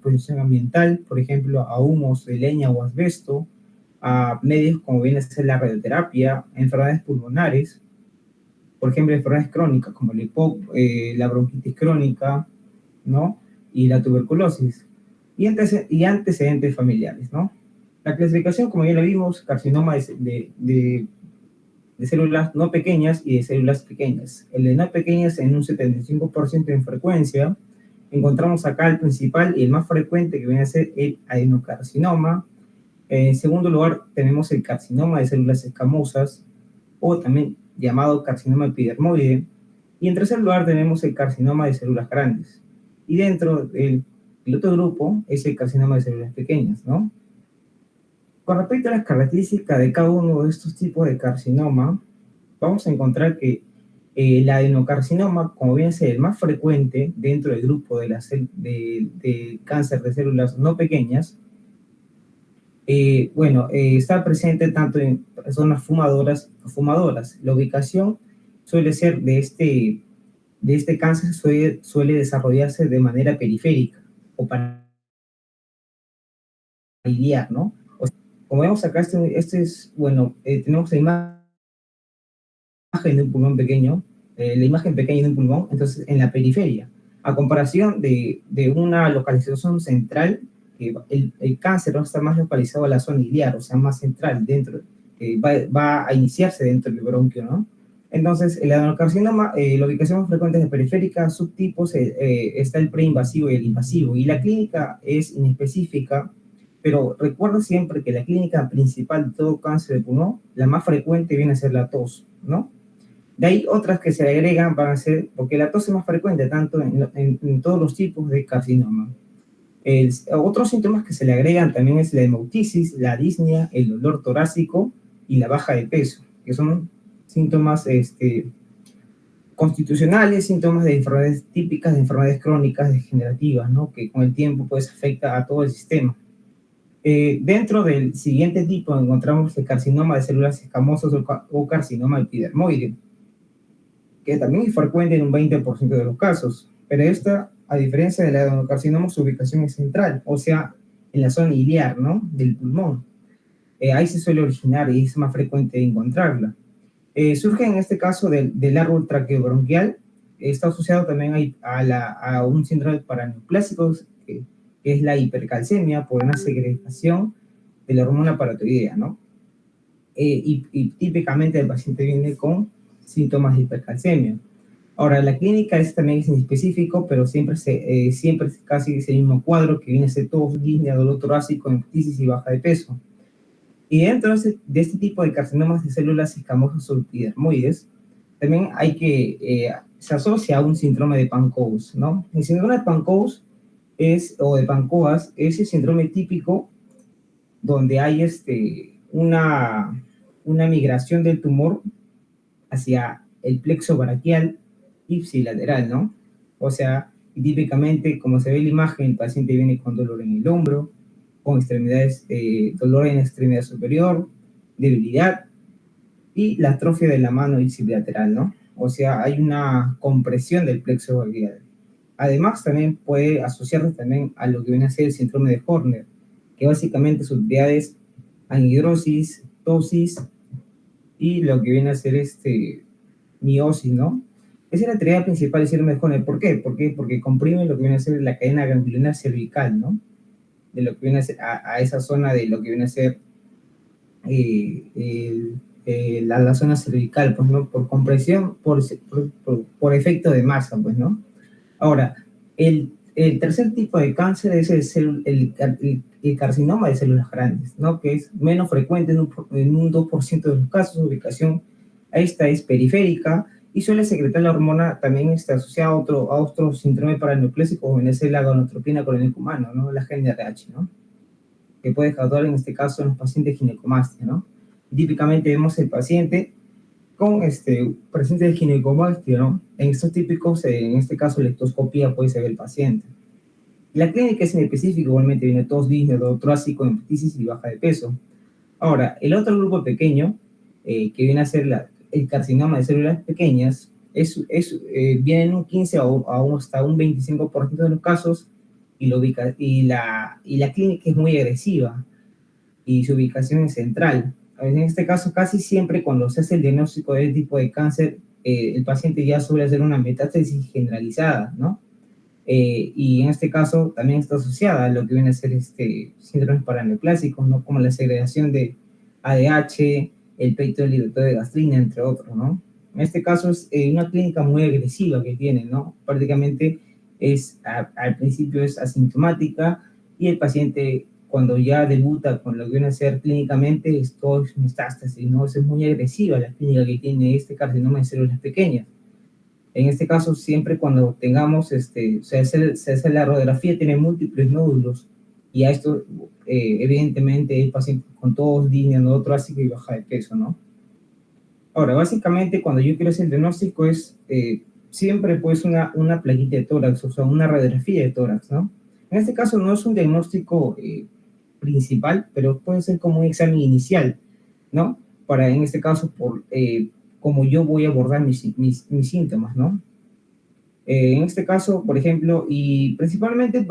exposición ambiental, por ejemplo, a humos de leña o asbesto, a medios como viene a ser la radioterapia, a enfermedades pulmonares, por ejemplo, enfermedades crónicas como el EPOC, la bronquitis crónica, ¿no? Y la tuberculosis, y antecedentes familiares, ¿no? La clasificación, como ya lo vimos, carcinoma de células no pequeñas y de células pequeñas. El de no pequeñas en un 75% en frecuencia. Encontramos acá el principal y el más frecuente, que viene a ser el adenocarcinoma. En segundo lugar, tenemos el carcinoma de células escamosas, o también llamado carcinoma epidermoide. Y en tercer lugar, tenemos el carcinoma de células grandes. Y dentro del otro grupo es el carcinoma de células pequeñas, ¿no? Con respecto a las características de cada uno de estos tipos de carcinoma, vamos a encontrar que el adenocarcinoma, como viene a ser el más frecuente dentro del grupo de cáncer de células no pequeñas, está presente tanto en personas fumadoras o fumadoras. La ubicación suele ser de este cáncer suele desarrollarse de manera periférica o familiar, ¿no? Como vemos acá, tenemos la imagen de un pulmón pequeño, la imagen pequeña de un pulmón, entonces en la periferia, a comparación de una localización central, el cáncer va a estar más localizado en la zona iliar, o sea, más central, dentro, va a iniciarse dentro del bronquio, ¿no? Entonces, el adenocarcinoma, la ubicación más frecuente es de periférica, subtipos, está el preinvasivo y el invasivo, y la clínica es inespecífica, pero recuerda siempre que la clínica principal de todo cáncer de pulmón, la más frecuente viene a ser la tos, ¿no? De ahí otras que se le agregan van a ser, porque la tos es más frecuente tanto en todos los tipos de carcinoma. Otros síntomas que se le agregan también es la hemoptisis, la disnea, el dolor torácico y la baja de peso, que son síntomas constitucionales, síntomas de enfermedades típicas, de enfermedades crónicas degenerativas, ¿no? Que con el tiempo pues afecta a todo el sistema. Dentro del siguiente tipo encontramos el carcinoma de células escamosas o carcinoma epidermoide, que también es frecuente en un 20% de los casos, pero esta, a diferencia del adenocarcinoma, su ubicación es central, o sea, en la zona iliar, ¿no? Del pulmón. Ahí se suele originar y es más frecuente encontrarla. Surge en este caso del árbol traqueobronquial, está asociado también a un síndrome paraneoplásico, que es la hipercalcemia por una segregación de la hormona paratiroidea, ¿no? Y típicamente el paciente viene con síntomas de hipercalcemia. Ahora, la clínica también es inespecífico, pero siempre es casi el mismo cuadro, que viene a ser tos, disnea, dolor torácico, hemoptisis y baja de peso. Y dentro de este tipo de carcinomas de células escamosas o epidermoides, también se asocia a un síndrome de Pancoast, ¿no? El síndrome de Pancoast o de Pancoast es el síndrome típico donde hay una migración del tumor hacia el plexo braquial ipsilateral, ¿no? O sea, típicamente, como se ve en la imagen, el paciente viene con dolor en el hombro, con dolor en la extremidad superior, debilidad y la atrofia de la mano ipsilateral, ¿no? O sea, hay una compresión del plexo braquial. Además, también puede asociarse también a lo que viene a ser el síndrome de Horner, que básicamente sus entidades anhidrosis, tosis y lo que viene a ser miosis, ¿no? Esa es la tarea principal del síndrome de Horner. ¿Por qué? Porque comprime lo que viene a ser la cadena ganglionar cervical, ¿no? De lo que viene a ser a esa zona de lo que viene a ser la zona cervical, pues, ¿no? Por compresión, por efecto de masa, pues, ¿no? Ahora, el tercer tipo de cáncer es el carcinoma de células grandes, ¿no? Que es menos frecuente en un 2% de los casos. Su ubicación esta es periférica y suele secretar la hormona, también está asociada a otro síndrome paraneoplásico, como es la gonadotropina clónica humana, ¿no? La GnRH, ¿no? Que puede causar en este caso en los pacientes ginecomastia, ¿no? Y típicamente vemos el paciente con presencia de ginecomastia, ¿no? En estos típicos, en este caso, la ectoscopía puede ser el paciente. La clínica es inespecífica, igualmente viene tos, disnea, dolor torácico, hemoptisis y baja de peso. Ahora, el otro grupo pequeño, que viene a ser el carcinoma de células pequeñas, viene en un 15 hasta un 25% de los casos, y la clínica es muy agresiva y su ubicación es central. En este caso, casi siempre cuando se hace el diagnóstico de este tipo de cáncer, el paciente ya suele hacer una metástasis generalizada, ¿no? Y en este caso también está asociada a lo que viene a ser síndromes paraneoplásicos, ¿no? Como la segregación de ADH, el peito de gastrina, entre otros, ¿no? En este caso es una clínica muy agresiva que tiene, ¿no? Prácticamente al principio es asintomática y el paciente cuando ya debuta con lo que viene a ser clínicamente es todo metástasis, ¿no? Es muy agresiva la clínica que tiene este carcinoma de células pequeñas. En este caso, siempre cuando tengamos, se hace la radiografía, tiene múltiples nódulos, y a esto, evidentemente, el paciente con tos, disnea, nodo torácico y baja de peso, ¿no? Ahora, básicamente, cuando yo quiero hacer el diagnóstico es siempre, pues, una plaquita de tórax, o sea, una radiografía de tórax, ¿no? En este caso, no es un diagnóstico principal, pero puede ser como un examen inicial, ¿no? Para, en este caso, como yo voy a abordar mis síntomas, ¿no? En este caso, por ejemplo, y principalmente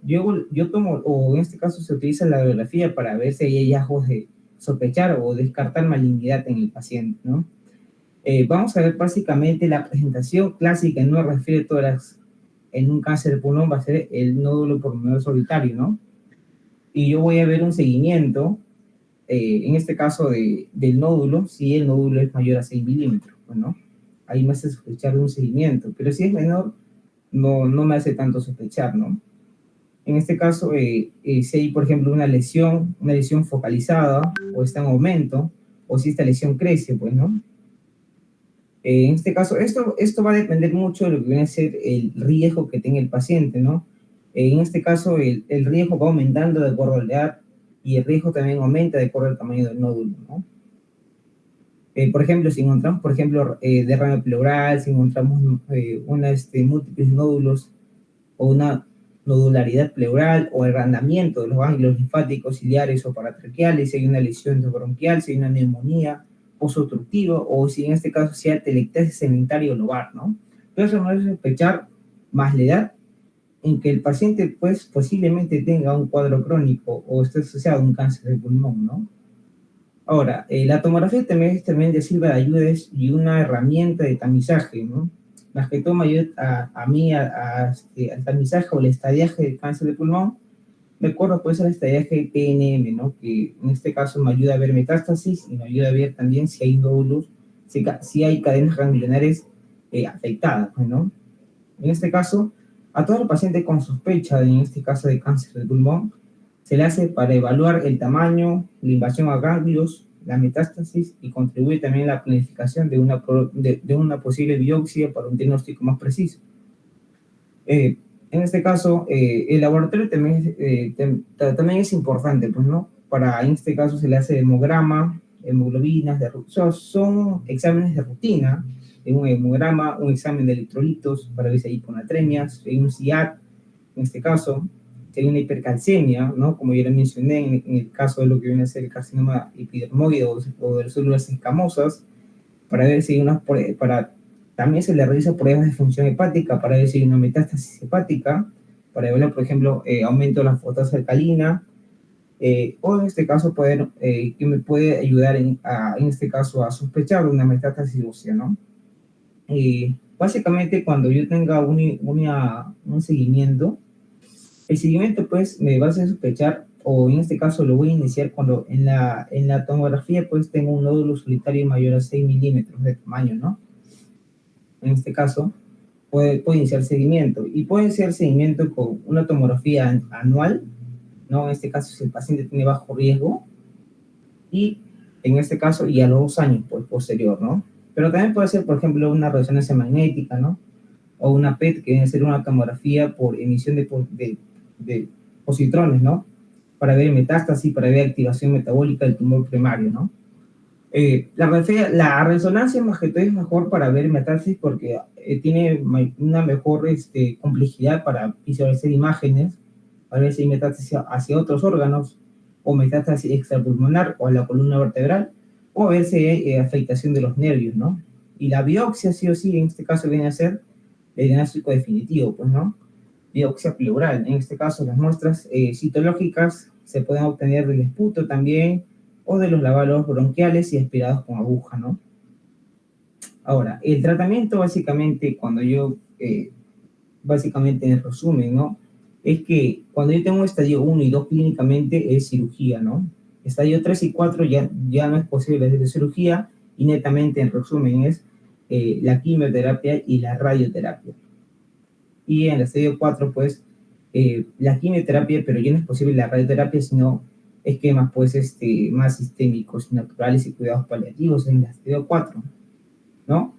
yo tomo, o en este caso se utiliza la radiografía para ver si hay hallazgos de sospechar o descartar malignidad en el paciente, ¿no? Vamos a ver básicamente la presentación clásica en una radiografía de tórax en un cáncer de pulmón va a ser el nódulo pulmonar solitario, ¿no? Y yo voy a ver un seguimiento, en este caso del nódulo, si el nódulo es mayor a 6 milímetros, ¿no? Ahí me hace sospechar de un seguimiento, pero si es menor, no me hace tanto sospechar, ¿no? En este caso, si hay, por ejemplo, una lesión focalizada, o está en aumento, o si esta lesión crece, pues, ¿no? En este caso, esto va a depender mucho de lo que viene a ser el riesgo que tenga el paciente, ¿no? En este caso, el riesgo va aumentando de acuerdo a la edad, y el riesgo también aumenta de acuerdo al tamaño del nódulo, ¿no? Por ejemplo, si encontramos, por ejemplo, derrame pleural, si encontramos múltiples nódulos o una nodularidad pleural o agrandamiento de los ganglios linfáticos ciliares o paratraqueales, si hay una lesión bronquial, si hay una neumonía posobstructiva o si en este caso sea atelectasis sedentaria lobar, ¿no? Pero eso no es sospechar más la edad en que el paciente pues posiblemente tenga un cuadro crónico o esté asociado a un cáncer de pulmón, ¿no? Ahora, la tomografía también de sirve de ayuda y una herramienta de tamizaje, ¿no? Las que toma yo al tamizaje o el estadiaje de cáncer de pulmón, me acuerdo pues al estadiaje de PNM, ¿no? Que en este caso me ayuda a ver metástasis y me ayuda a ver también si hay nódulos, si hay cadenas ganglionares afectadas, ¿no? En este caso, a todo el paciente con sospecha, en este caso de cáncer de pulmón, se le hace para evaluar el tamaño, la invasión a ganglios, la metástasis y contribuye también a la planificación de una posible biopsia para un diagnóstico más preciso. En este caso, el laboratorio también es importante, pues, ¿no? En este caso se le hace hemograma, hemoglobinas, son exámenes de rutina, un hemograma, un examen de electrolitos para ver si hay hiponatremias, si hay un SIAT, en este caso, si hay una hipercalcemia, ¿no? Como ya le mencioné, en el caso de lo que viene a ser el carcinoma epidermoide o de células escamosas, para ver si hay también se le realiza pruebas de función hepática para ver si hay una metástasis hepática, para ver, por ejemplo, aumento de la fosfatasa alcalina, o en este caso que me puede ayudar en este caso a sospechar de una metástasis ósea, ¿no? Básicamente cuando yo tenga un seguimiento, el seguimiento pues me va a hacer sospechar, o en este caso lo voy a iniciar cuando en la tomografía pues tengo un nódulo solitario mayor a 6 milímetros de tamaño, ¿no? En este caso puede iniciar seguimiento, y puede ser seguimiento con una tomografía anual, ¿no? En este caso si el paciente tiene bajo riesgo, y en este caso y a los 2 años pues, posterior, ¿no? Pero también puede ser, por ejemplo, una resonancia magnética, ¿no? O una PET, que viene a ser una tomografía por emisión de positrones, ¿no? Para ver metástasis, para ver activación metabólica del tumor primario, ¿no? La resonancia más que todo es mejor para ver metástasis porque tiene una mejor complejidad para visualizar imágenes, para ver si hay metástasis hacia otros órganos, o metástasis extrapulmonar o a la columna vertebral, o a ver si hay afectación de los nervios, ¿no? Y la biopsia, sí o sí, en este caso viene a ser el diagnóstico definitivo, pues, ¿no? biopsia pleural. En este caso, las muestras citológicas se pueden obtener del esputo también, o de los lavabos bronquiales y aspirados con aguja, ¿no? Ahora, el tratamiento básicamente, cuando yo, básicamente en resumen, ¿no? Es que cuando yo tengo estadio 1 y 2 clínicamente es cirugía, ¿no? Estadio 3 y 4 ya no es posible hacer cirugía, y netamente en resumen es la quimioterapia y la radioterapia. Y en el estadio 4 pues la quimioterapia, pero ya no es posible la radioterapia, sino esquemas pues más sistémicos, naturales y cuidados paliativos en el estadio 4, ¿no?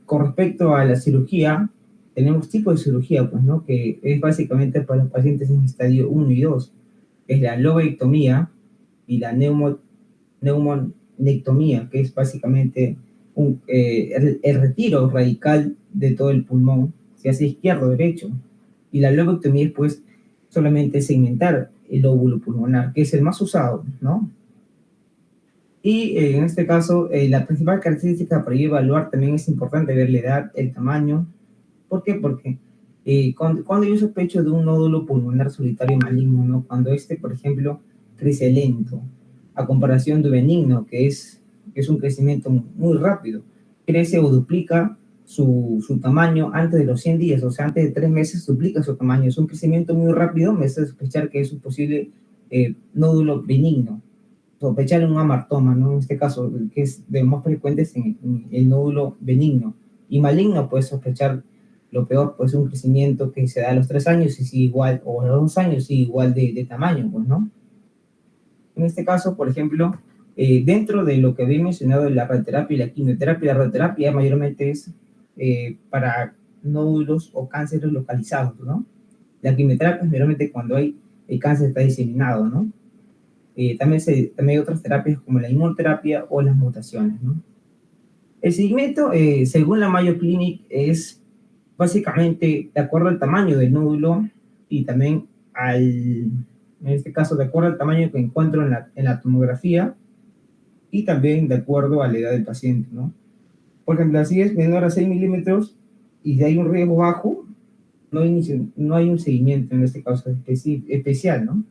Con respecto a la cirugía, tenemos tipos de cirugía, pues, ¿no? Que es básicamente para los pacientes en estadio 1 y 2. Es la lobectomía y la neumonectomía, que es básicamente el retiro radical de todo el pulmón, se hace izquierdo o derecho. Y la lobectomía es, pues, solamente segmentar el lóbulo pulmonar, que es el más usado, ¿no? Y en este caso, la principal característica para evaluar también es importante ver la edad, el tamaño. ¿Por qué? Porque cuando yo sospecho de un nódulo pulmonar solitario maligno, ¿no? Cuando por ejemplo, crece lento, a comparación de benigno, que es un crecimiento muy rápido, crece o duplica su tamaño antes de los 100 días, o sea, antes de 3 meses duplica su tamaño. Es un crecimiento muy rápido, me hace sospechar que es un posible nódulo benigno. Sospechar un amartoma, ¿no? En este caso, que es de más frecuentes en el nódulo benigno. Y maligno, puedes sospechar lo peor, pues un crecimiento que se da a los 3 años y sigue igual, o a los 2 años sigue igual de tamaño, pues, ¿no? En este caso, por ejemplo, dentro de lo que había mencionado de la radioterapia y la quimioterapia, la radioterapia mayormente es para nódulos o cánceres localizados, ¿no? La quimioterapia es mayormente cuando el cáncer está diseminado, ¿no? También hay otras terapias como la inmunoterapia o las mutaciones, ¿no? El seguimiento, según la Mayo Clinic, es básicamente de acuerdo al tamaño del nódulo y también en este caso, de acuerdo al tamaño que encuentro en la tomografía, y también de acuerdo a la edad del paciente, ¿no? Por ejemplo, si es menor a 6 milímetros y si hay un riesgo bajo, no hay un seguimiento en este caso especial, ¿no?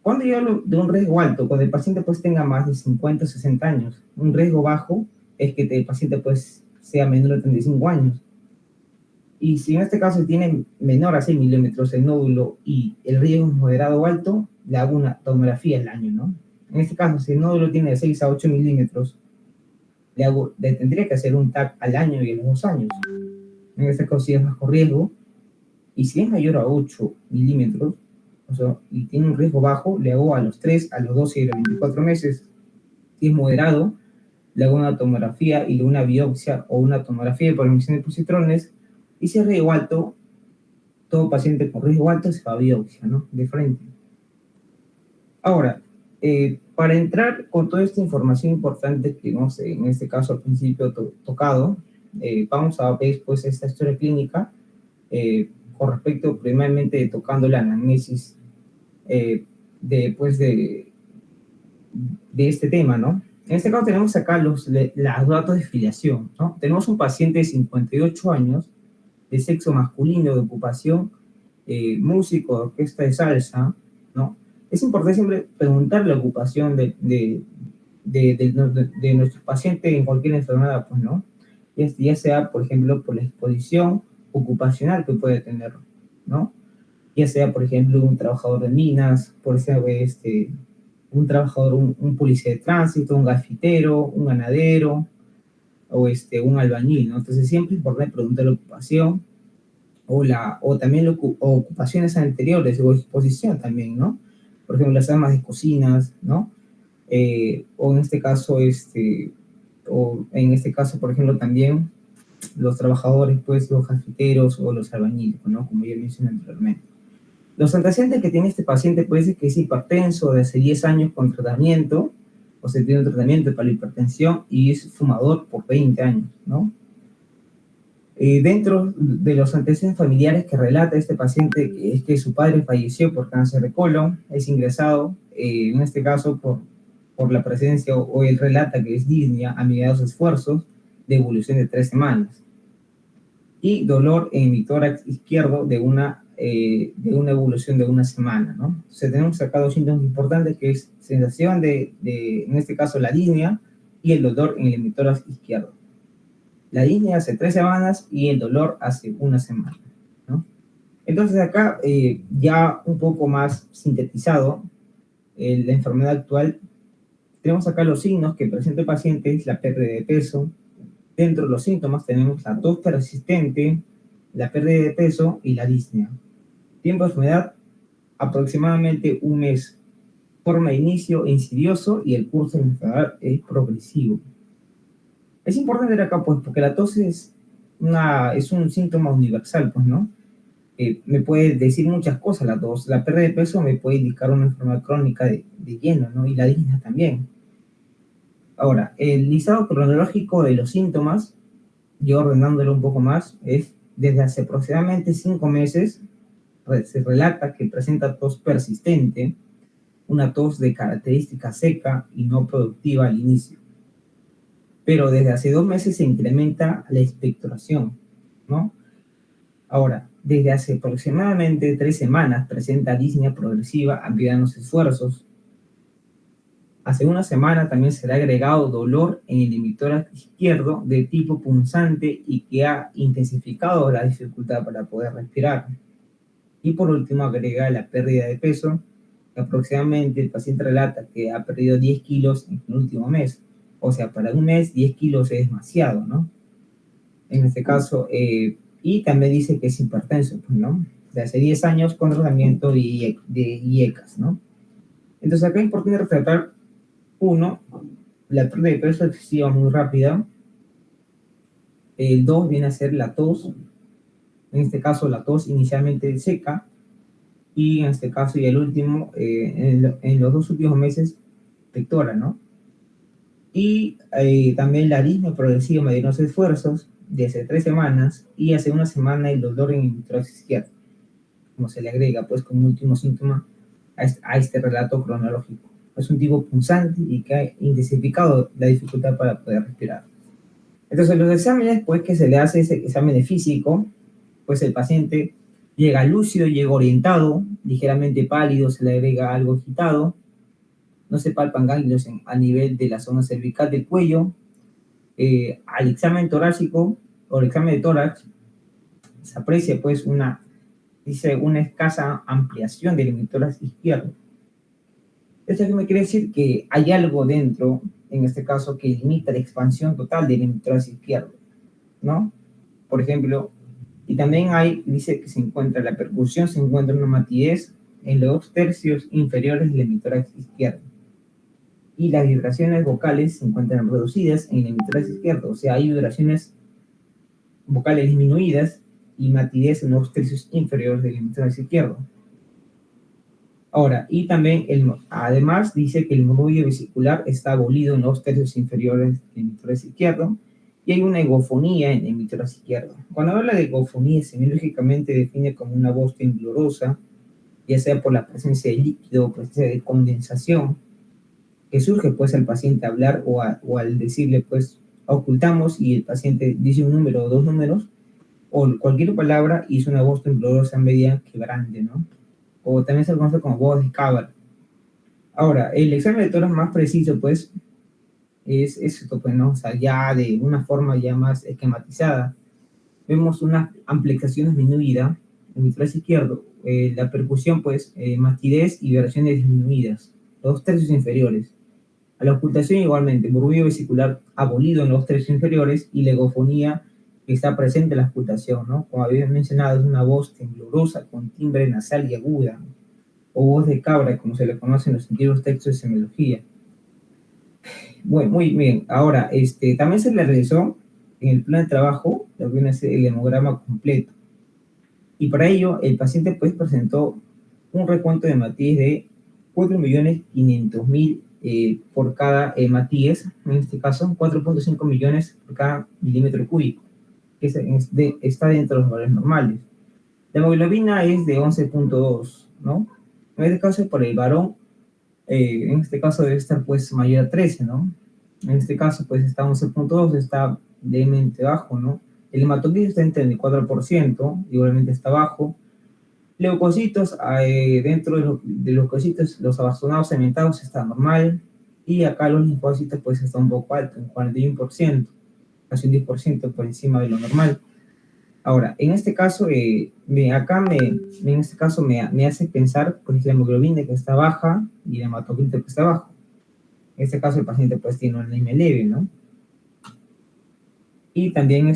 Cuando yo hablo de un riesgo alto, cuando el paciente pues tenga más de 50 o 60 años, un riesgo bajo es que el paciente pues sea menor de 35 años. Y si en este caso tiene menor a 6 milímetros el nódulo y el riesgo es moderado o alto, le hago una tomografía al año, ¿no? En este caso, si el nódulo tiene de 6 a 8 milímetros, le tendría que hacer un TAC al año y a los 2 años. En este caso, si es bajo riesgo, y si es mayor a 8 milímetros, o sea, y tiene un riesgo bajo, le hago a los 3, a los 12 y a los 24 meses. Si es moderado, le hago una tomografía y una biopsia o una tomografía por emisión de positrones. Y si es riesgo alto, todo paciente con riesgo alto se va a biopsia, ¿no? De frente. Ahora, para entrar con toda esta información importante que hemos, en este caso al principio tocado, vamos a ver pues esta historia clínica con respecto primeramente tocando la anamnesis pues, de este tema, ¿no? En este caso tenemos acá los datos de filiación, ¿no? Tenemos un paciente de 58 años, de sexo masculino, de ocupación, músico de orquesta de salsa, ¿no? Es importante siempre preguntar la ocupación de nuestro paciente en cualquier enfermedad, pues, ¿no? Ya sea, por ejemplo, por la exposición ocupacional que puede tener, ¿no? Ya sea, por ejemplo, un trabajador de minas, por ser un trabajador, un policía de tránsito, un gafitero, un ganadero, o un albañil, ¿no? Entonces siempre es importante preguntar la ocupación, o también ocupaciones anteriores, o exposición también, ¿no? Por ejemplo, las amas de cocinas, ¿no? O en este caso, por ejemplo, también los trabajadores, pues, los cafeteros o los albañiles, ¿no? Como ya mencioné anteriormente. Los antecedentes que tiene este paciente puede ser que es hipertenso de hace 10 años con tratamiento, o se tiene un tratamiento para la hipertensión, y es fumador por 20 años, ¿no? Dentro de los antecedentes familiares que relata este paciente es que su padre falleció por cáncer de colon, es ingresado, en este caso por la presencia, o él relata que es disnea a mediados de esfuerzos de evolución de 3 semanas. Y dolor en mi tórax izquierdo de una de una evolución de una semana, ¿no? Entonces tenemos acá dos síntomas importantes, que es sensación en este caso, la disnea y el dolor en el emitor izquierdo. La disnea hace 3 semanas y el dolor hace una semana, ¿no? Entonces acá, ya un poco más sintetizado, la enfermedad actual, tenemos acá los signos que presenta el paciente: es la pérdida de peso. Dentro de los síntomas tenemos la tos persistente, la pérdida de peso y la disnea. Tiempo de enfermedad, aproximadamente un mes. Forma de inicio insidioso y el curso de la enfermedad es progresivo. Es importante ver acá, pues, porque la tos es un síntoma universal, pues, ¿no? Me puede decir muchas cosas la tos. La pérdida de peso me puede indicar una enfermedad crónica de lleno, ¿no? Y la disnea también. Ahora, el listado cronológico de los síntomas, yo ordenándolo un poco más, es desde hace aproximadamente 5 meses, se relata que presenta tos persistente, una tos de característica seca y no productiva al inicio. Pero desde hace 2 meses se incrementa la expectoración, ¿no? Ahora, desde hace aproximadamente 3 semanas presenta disnea progresiva a medida de los esfuerzos. Hace una semana también se le ha agregado dolor en el emitor izquierdo de tipo punzante y que ha intensificado la dificultad para poder respirar. Y por último agrega la pérdida de peso, que aproximadamente el paciente relata que ha perdido 10 kilos en el último mes. O sea, para un mes 10 kilos es demasiado, ¿no? En este caso, y también dice que es hipertenso, pues, ¿no? De hace 10 años con tratamiento de IECAS, ¿no? Entonces acá es importante resaltar, uno, la pérdida de peso excesiva muy rápida. El 2 viene a ser la tos, en este caso la tos inicialmente seca, y en este caso, y el último, en los 2 últimos meses, pectora, ¿no? Y también la disnea progresiva mediante los esfuerzos de hace 3 semanas, y hace una semana el dolor en el tórax izquierdo, como se le agrega, pues, como último síntoma a este relato cronológico. Es un tipo punzante y que ha intensificado la dificultad para poder respirar. Entonces, los exámenes, pues, que se le hace ese examen de físico, pues el paciente llega lúcido, llega orientado, ligeramente pálido, se le agrega algo agitado, no se palpan ganglios a nivel de la zona cervical del cuello. Al examen torácico o el examen de tórax se aprecia, pues, una escasa ampliación del emitórax izquierdo. Esto que me quiere decir que hay algo dentro, en este caso, que limita la expansión total del emitórax izquierdo, ¿no? Por ejemplo, y también dice que la percusión se encuentra una matidez en los 2 tercios inferiores del emitórax izquierdo. Y las vibraciones vocales se encuentran reducidas en el emitórax izquierdo, o sea, hay vibraciones vocales disminuidas y matidez en los 2 tercios inferiores del emitórax izquierdo. Ahora, y también, además, dice que el murmullo vesicular está abolido en los 2 tercios inferiores del emitórax izquierdo, y hay una egofonía en el emitórax izquierdo. Cuando habla de egofonía, semiológicamente define como una voz temblorosa, ya sea por la presencia de líquido o presencia de condensación, que surge, pues, al paciente hablar o al decirle, pues, ocultamos, y el paciente dice un número o 2 números, o cualquier palabra, y es una voz temblorosa media quebrante, ¿no? O también se conoce como voz de cábala. Ahora, el examen de tórax más preciso, pues, es esto, pues, ¿no? O sea, ya de una forma ya más esquematizada. Vemos una amplificación disminuida en el tórax izquierdo, la percusión, pues, matidez y vibraciones disminuidas, los 2 tercios inferiores. A la ocultación igualmente, murmullo vesicular abolido en los 2 tercios inferiores, y la egofonía que está presente en la ocultación, ¿no? Como había mencionado, es una voz temblorosa con timbre nasal y aguda, o voz de cabra, como se le conoce en los antiguos textos de semiología. Bueno, muy bien. Ahora, también se le realizó en el plan de trabajo lo que viene a ser el hemograma completo. Y para ello, el paciente, pues, presentó un recuento de matiz de 4.500.000 por cada matiz, en este caso 4.5 millones por cada milímetro cúbico, que está dentro de los valores normales. La hemoglobina es de 11.2, ¿no? En este caso, por el varón, en este caso debe estar, pues, mayor a 13, ¿no? En este caso, pues, está 11.2, está levemente bajo, ¿no? El hematocrito está en 34%, igualmente está bajo. Leucocitos, dentro de los leucocitos, los abastonados segmentados está normal, y acá los linfocitos pues está un poco alto, un 41%, casi un 10% por encima de lo normal. Ahora, en este caso, en este caso me hace pensar pues la hemoglobina que está baja y el hematocrito que está bajo. En este caso el paciente pues tiene una anemia leve, ¿no? Y también